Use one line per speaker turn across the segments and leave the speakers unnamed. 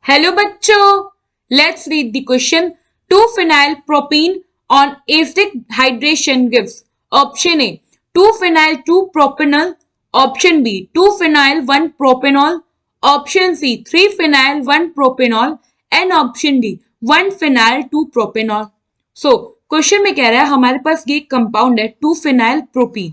Hello बच्चों, let's read the question. 2-phenyl propene on acidic hydration gives option A 2-phenyl 2-propanol, option B 2-phenyl 1-propanol, option C 3-phenyl 1-propanol and option D 1-phenyl 2-propanol। So question में कह रहा है हमारे पास ये compound है 2-phenyl propene।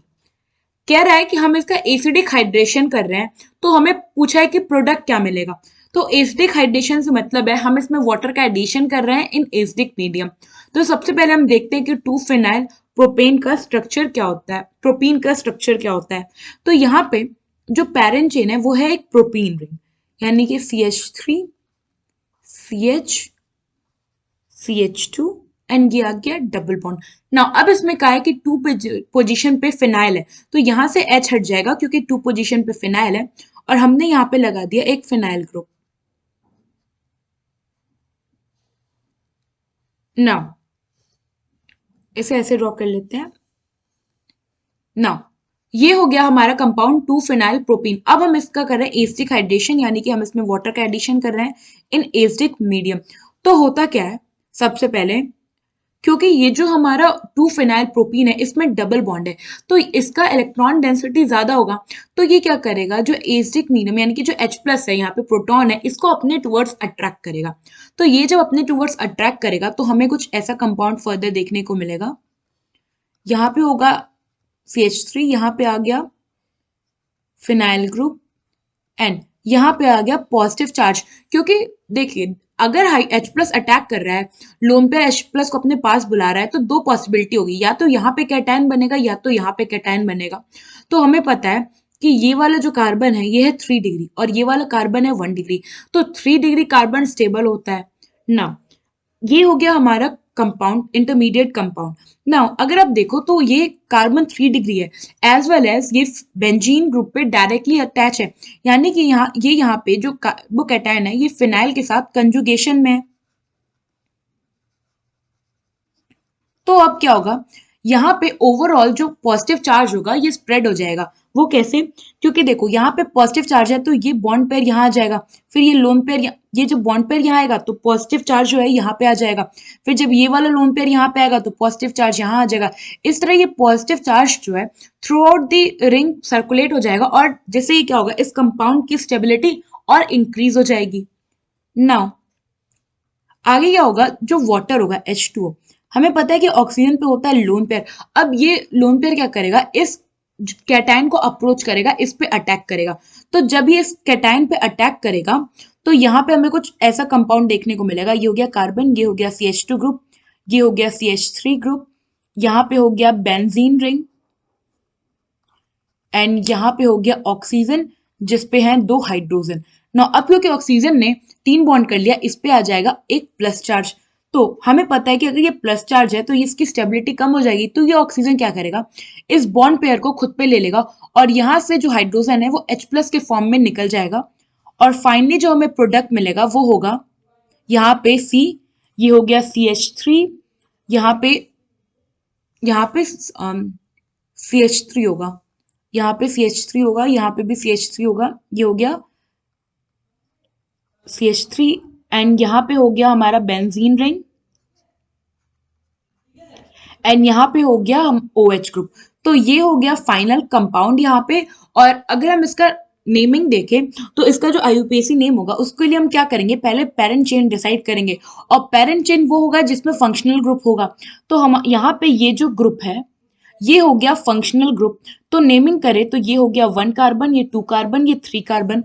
कह रहा है कि हम इसका एसिडिक हाइड्रेशन कर रहे हैं, तो हमें पूछा है कि प्रोडक्ट क्या मिलेगा। तो एसिडिक हाइड्रेशन से मतलब है हम इसमें वाटर का एडिशन कर रहे हैं इन एसिडिक मीडियम। तो सबसे पहले हम देखते हैं कि 2-phenyl प्रोपेन का स्ट्रक्चर क्या होता है, प्रोपीन का स्ट्रक्चर क्या होता है। तो यहाँ पे जो पैरेंट चेन है वो है एक प्रोपीन रिंग, यानी कि CH3 CH CH2 एंड ये आ गया डबल बॉन्ड। नाउ अब इसमें कहा है कि 2 पोजीशन पे फिनाइल है, तो यहां से H हट जाएगा क्योंकि 2 पोजीशन पे फिनाइल है और हमने यहाँ पे लगा दिया एक फिनाइल ग्रुप। नाउ इसे ऐसे ड्रॉ कर लेते हैं। नाउ ये हो गया हमारा कंपाउंड 2-phenyl प्रोपीन। अब हम इसका कर रहे हैं एसिडिक हाइड्रेशन, यानी कि हम इसमें वाटर का एडिशन कर रहे हैं इन एसिडिक मीडियम। तो होता क्या है, सबसे पहले क्योंकि ये जो हमारा 2-phenyl प्रोपीन है इसमें डबल बॉन्ड है, तो इसका इलेक्ट्रॉन डेंसिटी ज्यादा होगा। तो ये क्या करेगा, जो एसिडिक मीडियम यानी कि जो H+ है, यहाँ पे प्रोटॉन है, इसको अपने टुवर्ड्स अट्रैक्ट करेगा। तो ये जब अपने टुवर्ड्स अट्रैक्ट करेगा तो हमें कुछ ऐसा कंपाउंड फर्दर देखने को मिलेगा। यहाँ पे होगा CH3, यहाँ पे आ गया फिनाइल ग्रुप एंड यहाँ पे आ गया पॉजिटिव चार्ज। क्योंकि देखिए अगर H+ अटैक कर रहा है, लोन पे H+ को अपने पास बुला रहा है, तो दो पॉसिबिलिटी होगी, या तो यहाँ पे कैटायन बनेगा या तो यहाँ पे कैटायन बनेगा। तो हमें पता है कि ये वाला जो कार्बन है ये है 3 डिग्री और ये वाला कार्बन है 1 डिग्री, तो 3 डिग्री कार्बन स्टेबल होता है ना। ये हो गया हमारा कंपाउंड, इंटरमीडिएट कंपाउंड। नाउ अगर आप देखो तो ये कार्बन 3 डिग्री है, एज वेल एज ये बेंजीन ग्रुप पे डायरेक्टली अटैच है, यानी कि यहाँ पे जो कार्बोकैटायन है ये फिनाइल के साथ कंजुगेशन में है। तो अब क्या होगा, यहाँ पे ओवरऑल जो पॉजिटिव चार्ज होगा ये स्प्रेड हो जाएगा। वो कैसे, क्योंकि देखो यहाँ पे पॉजिटिव चार्ज है तो ये बॉन्ड पेयर यहाँ आ जाएगा, फिर ये लोन पेयर, ये जो बॉन्ड पेयर यहाँ आएगा तो पॉजिटिव चार्ज जो है यहाँ पे आ जाएगा, फिर जब ये वाला लोन पेयर यहाँ पे आएगा तो पॉजिटिव चार्ज यहाँ आ जाएगा। इस तरह ये पॉजिटिव चार्ज जो है through out the ring circulate हो जाएगा और जैसे ही क्या होगा, इस कंपाउंड की स्टेबिलिटी और इंक्रीज हो जाएगी। नाउ आगे क्या होगा, जो वाटर होगा H2O, हमें पता है कि ऑक्सीजन पे होता है लोन पेयर। अब ये लोन पेयर क्या करेगा, इस कैटायन को अप्रोच करेगा, इस पे अटैक करेगा। तो जब ये इस कैटायन पे अटैक करेगा तो यहाँ पे हमें कुछ ऐसा कंपाउंड देखने को मिलेगा। ये हो गया कार्बन, ये हो गया CH2 ग्रुप, ये हो गया CH3 ग्रुप, यहाँ पे हो गया बेंजीन रिंग एंड यहाँ पे हो गया ऑक्सीजन जिसपे हैं 2 हाइड्रोजन। ना अब क्योंकि ऑक्सीजन ने 3 बॉन्ड कर लिया, इस पे आ जाएगा एक प्लस चार्ज। तो हमें पता है कि अगर ये प्लस चार्ज है तो इसकी स्टेबिलिटी कम हो जाएगी, तो ये ऑक्सीजन क्या करेगा, इस बॉन्ड पेयर को खुद पे ले लेगा और यहाँ से जो हाइड्रोजन है वो H+ के फॉर्म में निकल जाएगा और फाइनली जो हमें प्रोडक्ट मिलेगा वो होगा यहाँ पे C, ये हो गया CH3, यहाँ पे CH3 होगा, यहाँ पे CH3 होगा, यहाँ पे भी CH3 होगा, ये हो गया CH3 एंड यहाँ पे हो गया हमारा बेंजीन रिंग एंड यहाँ पे हो गया हम OH ग्रुप। तो ये हो गया फाइनल कंपाउंड यहाँ पे। और अगर हम इसका नेमिंग देखें तो इसका जो IUPAC नेम होगा उसके लिए हम क्या करेंगे, पहले पेरेंट चेन डिसाइड करेंगे और पेरेंट चेन वो होगा जिसमें फंक्शनल ग्रुप होगा। तो हम यहाँ पे ये जो ग्रुप है ये हो गया फंक्शनल ग्रुप। तो नेमिंग करें तो ये हो गया 1 कार्बन, ये 2 कार्बन, ये 3 कार्बन।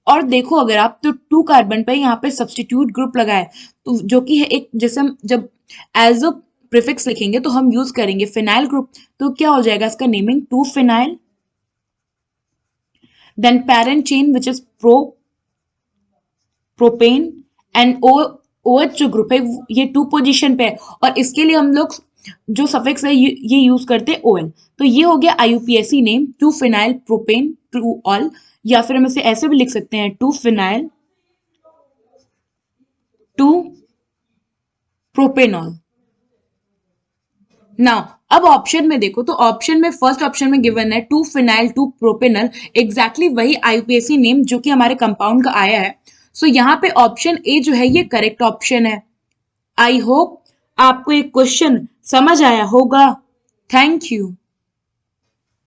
और देखो अगर आप तो 2 कार्बन पे यहाँ पे सब्सटीट्यूट ग्रुप लगाए तो जो कि है एक, जैसे हम जब एज अ प्रीफिक्स लिखेंगे तो हम यूज करेंगे फिनाइल ग्रुप, तो क्या हो जाएगा इसका naming 2-phenyl, then parent chain which is propane and OH जो ग्रुप है ये 2 पोजीशन पे है और इसके लिए हम लोग जो सफिक्स है ये यूज करते हैं OL। तो ये हो गया IUPAC name 2-phenyl propane two all, या फिर हम इसे ऐसे भी लिख सकते हैं 2-phenyl 2-propanol। नाउ अब ऑप्शन में देखो तो ऑप्शन में फर्स्ट ऑप्शन में गिवन है 2-phenyl 2-propanol, एग्जैक्टली वही IUPAC नेम जो कि हमारे कंपाउंड का आया है। सो यहाँ पे ऑप्शन ए जो है ये करेक्ट ऑप्शन है। आई होप आपको एक क्वेश्चन समझ आया होगा। Thank you.